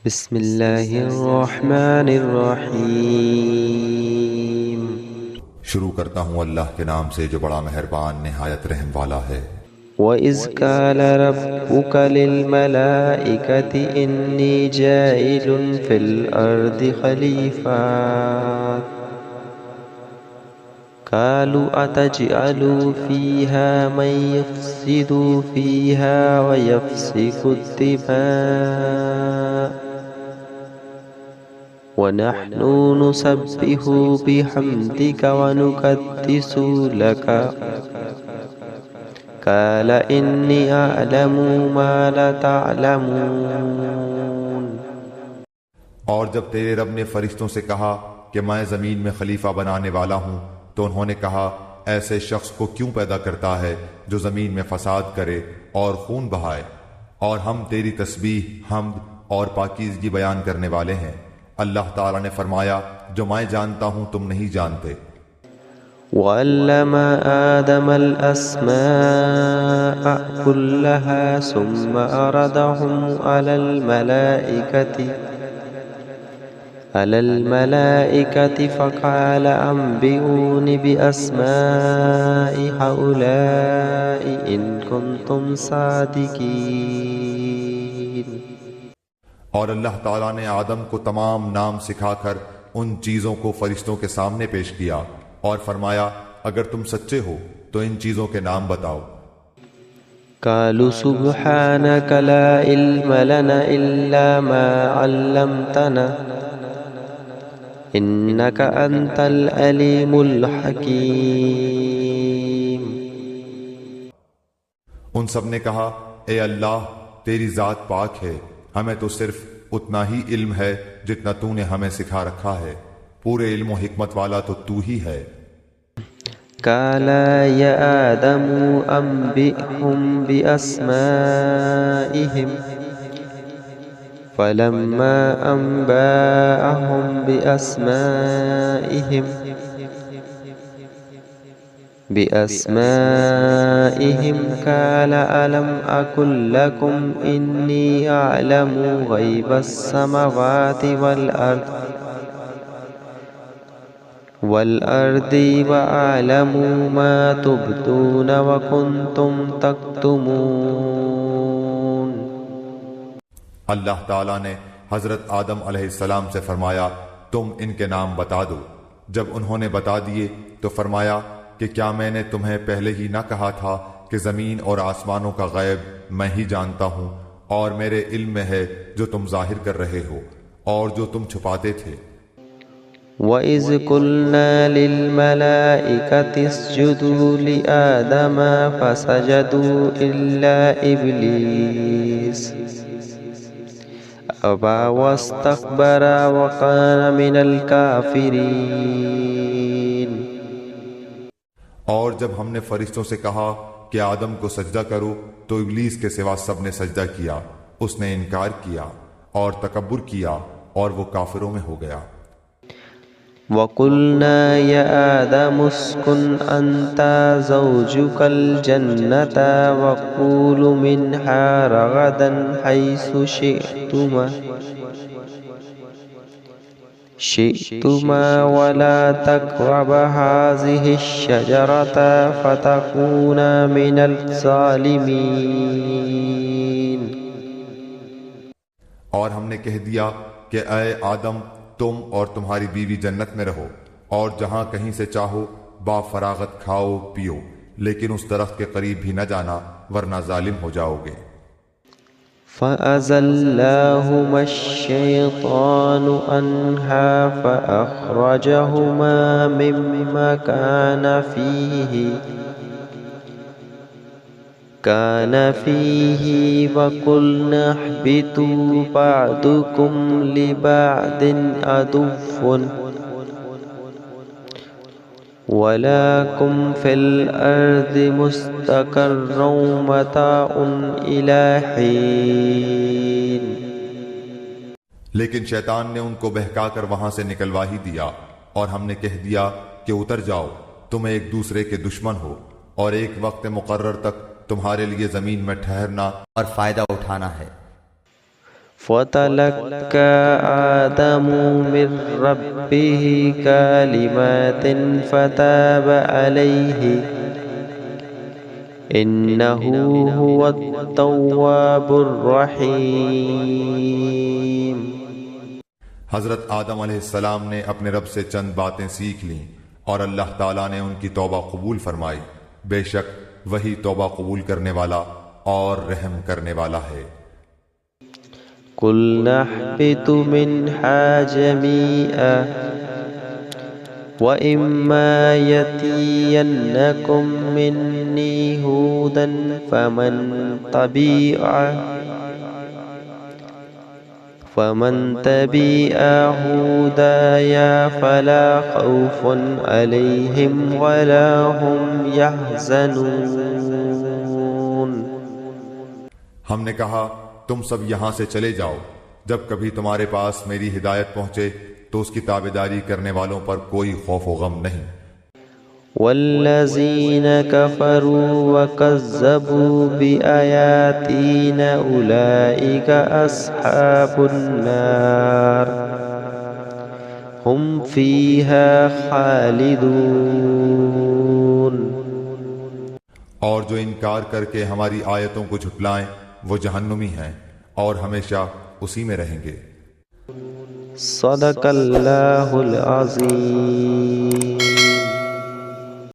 بسم اللہ الرحمن الرحیم۔ شروع کرتا ہوں اللہ کے نام سے جو بڑا مہربان نہایت رحم والا ہے۔ وَإِذْ قَالَ رَبُّكَ لِلْمَلَائِكَةِ إِنِّي جَاعِلٌ فِي الْأَرْضِ خَلِيفَةً قَالُوا أَتَجْعَلُ فِيهَا مَن يُفْسِدُ فِيهَا وَيَسْفِكُ الدِّمَاءَ وَنَحْنُ نُسَبِّحُ بِحَمْدِكَ وَنُقَدِّسُ لَكَ قَالَ إِنِّي أَعْلَمُ مَا لَا تَعْلَمُونَ۔ اور جب تیرے رب نے فرشتوں سے کہا کہ میں زمین میں خلیفہ بنانے والا ہوں تو انہوں نے کہا ایسے شخص کو کیوں پیدا کرتا ہے جو زمین میں فساد کرے اور خون بہائے، اور ہم تیری تسبیح، حمد اور پاکیزگی بیان کرنے والے ہیں۔ اللہ تعالیٰ نے فرمایا جو میں جانتا ہوں تم نہیں جانتے۔ وَعَلَّمَ آدَمَ الْأَسْمَاءَ كُلَّهَا ثُمَّ عَرَضَهُمْ عَلَى الْمَلَائِكَةِ فَقَالَ أَنبِئُونِي بِأَسْمَاءِ هَؤُلَاءِ إِن كُنتُمْ صَادِقِينَ۔ اور اللہ تعالیٰ نے آدم کو تمام نام سکھا کر ان چیزوں کو فرشتوں کے سامنے پیش کیا اور فرمایا اگر تم سچے ہو تو ان چیزوں کے نام بتاؤ۔ قالوا سبحانك لا علم لنا إلا ما علمتنا إنك أنت العليم الحكيم۔ ان سب نے کہا اے اللہ تیری ذات پاک ہے، ہمیں تو صرف اتنا ہی علم ہے جتنا تو نے ہمیں سکھا رکھا ہے، پورے علم و حکمت والا تو تو ہی ہے۔ قال يا آدم أنبئهم بأسمائهم فلما أنبأهم بأسمائهم قال ألم أقل لكم إني أعلم غيب السماوات والأرض وأعلم ما تبدون وكنتم تكتمون۔ اللہ تعالیٰ نے حضرت آدم علیہ السلام سے فرمایا تم ان کے نام بتا دو۔ جب انہوں نے بتا دیے تو فرمایا کہ کیا میں نے تمہیں پہلے ہی نہ کہا تھا کہ زمین اور آسمانوں کا غیب میں ہی جانتا ہوں، اور میرے علم میں ہے جو تم ظاہر کر رہے ہو اور جو تم چھپاتے تھے۔ وَإِذْ قُلْنَا لِلْمَلَائِكَةِ اسْجُدُوا لِآدَمَ فَسَجَدُوا إِلَّا إِبْلِيسَ أَبَى وَاسْتَكْبَرَ وَكَانَ مِنَ الْكَافِرِينَ۔ اور جب ہم نے فرشتوں سے کہا کہ آدم کو سجدہ کرو تو ابلیس کے سوا سب نے سجدہ کیا، اس نے انکار کیا اور تکبر کیا اور وہ کافروں میں ہو گیا۔ وَقُلْنَا يَا آدَمُ اسْكُنْ أَنْتَ زَوْجُكَ الْجَنَّةَ وَكُلُوا مِنْهَا رَغَدًا حَيْثُ شِئْتُمَا وَلَا تَقْرَبَا هَٰذِهِ الشَّجَرَةَ فَتَكُونَا مِنَ الظَّالِمِينَ۔ اور ہم نے کہہ دیا کہ اے آدم تم اور تمہاری بیوی جنت میں رہو اور جہاں کہیں سے چاہو با فراغت کھاؤ پیو، لیکن اس درخت کے قریب بھی نہ جانا ورنہ ظالم ہو جاؤ گے۔ فَأَزَلَّاهُمَا الشَّيْطَانُ عَنْهَا فَأَخْرَجَهُمَا مِمَّا كَانَ فِيهِ وَقُلْنَا اهْبِطُوا بَعْضُكُمْ لِبَعْضٍ عَدُوٌّ وَلَكُمْ فِي الْأَرْضِ مُسْتَقَرٌّ وَمَتَاعٌ إِلَىٰ حِينٍ۔ لیکن شیطان نے ان کو بہکا کر وہاں سے نکلوا ہی دیا اور ہم نے کہہ دیا کہ اتر جاؤ، تم ایک دوسرے کے دشمن ہو، اور ایک وقت مقرر تک تمہارے لیے زمین میں ٹھہرنا اور فائدہ اٹھانا ہے۔ فتلقى آدم من ربه كلمات فتاب عليه إنه هو التواب الرحيم۔ حضرت آدم علیہ السلام نے اپنے رب سے چند باتیں سیکھ لیں اور اللہ تعالیٰ نے ان کی توبہ قبول فرمائی۔ بے شک وہی توبہ قبول کرنے والا اور رحم کرنے والا ہے۔ قُلْنَا اهْبِطُوا مِنْهَا جَمِيعًا وَإِمَّا يَأْتِيَنَّكُم مِّنِّي هُدًى فَمَن تَبِعَ هُدَايَ فَلَا خَوْفٌ عَلَيْهِمْ وَلَا هُمْ يَحْزَنُونَ۔ ہم نے کہا تم سب یہاں سے چلے جاؤ، جب کبھی تمہارے پاس میری ہدایت پہنچے تو اس کی تابعداری کرنے والوں پر کوئی خوف و غم نہیں۔ والذین کفروا وکذبوا بآیاتنا اولئک اصحاب النار هم فیہا خالدون۔ اور جو انکار کر کے ہماری آیتوں کو جھٹلائیں وہ جہنمی ہیں اور ہمیشہ اسی میں رہیں گے۔ صدق اللہ العظیم۔